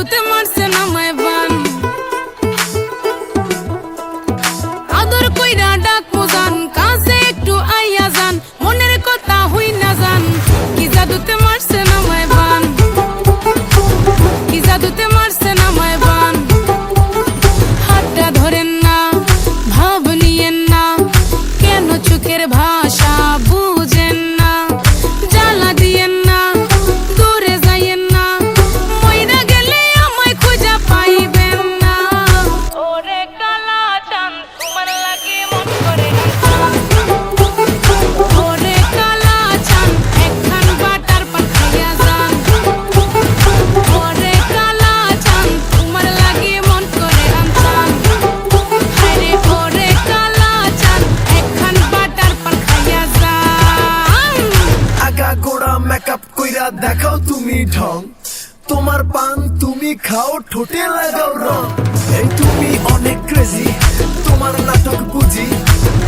জাদুতে মারছে নামায় বান আদর কইরা ডাক মোজান কাছে একটু আইয়া যান মনের কথা হই না যান কি জাদুতে মারছে নামায় বান কি জাদুতে মারছে নামায় বান হাতটা ধরেন না ভাব নিয়েন না কেন চোখের ভাষা বুঝেন না জ্বালা দিয়েন না দূরে যাইয়েন না মইরা গেলে আমায় খুঁজা পাইবেন না ওরে কালা চাঁদ তোমার লাগি মন করে ওরে কালা চাঁদ একখান বাটার পান খাইয়া যান ওরে কালা চাঁদ তোমার লাগি মন করে আনছান হায়রে ওরে কালা চাঁদ একখান বাটার পান খাইয়া যান আগা গোড়া মেকআপ কইরা দেখাও তুমি ঢং তোমার পান তুমি খাও ঠোঁটে লাগাও রং এই তুমি অনেক ক্রেজি তোমার নাটক বুঝি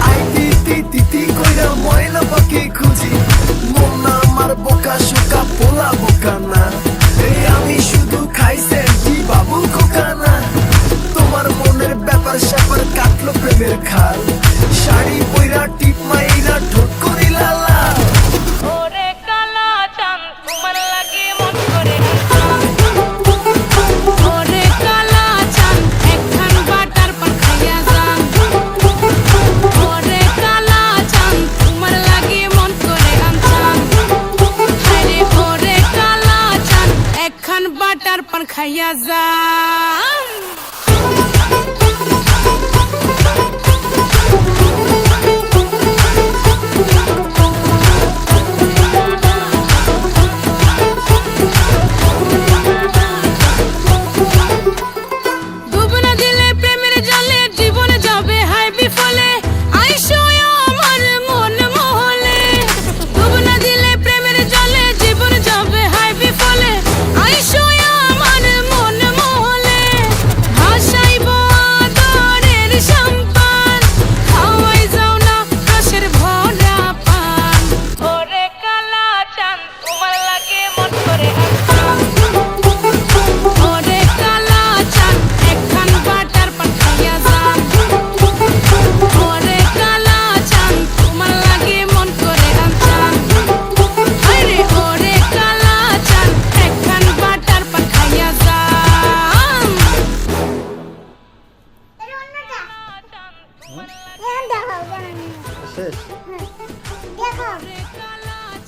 আইটি তিতি কইরা ময়না পাখি খুঁজি মন না আমার বোকা শোকা পোলা বোকা না এই আমি শুধু খাই সেন্টি বাবু খোকা না তোমার মনের ব্যাপার স্যাপার কাটলো প্রেমের খাল শাড়ি পইরা টিপ মাইরা ঠোঁট করিলা লাল ওরে কালা চাঁদ তোমার লাগি মন করে ওরে কালা চাঁদ একখান বাটার পান খাইয়া যান ওরে কালা চাঁদ তোমার লাগি মন করে আনছান হায়রে ওরে কালা চাঁদ একখান বাটার পান খাইয়া যান ডুব না দিলে প্রেমের জালে জীবন যাবে হায় বিফলে আইসো আমার মন মহলে ডুব না দিলে প্রেমের জালে জীবন যাবে হায় বিফলে আইসো আমার মন মহলে ভাসাইব আদরের সম্পান খাওয়াই যাও না রসের ভরা পান ওরে কালা চাঁদ তোমার লাগে মন করে ওরে কালা চাঁদ একখান বাটার পান খাইয়া যান ওরে কালা চাঁদ তোমার লাগে মন করে আনছান আরে ওরে কালা চাঁদ একখান বাটার পান খাইয়া যান শেষ।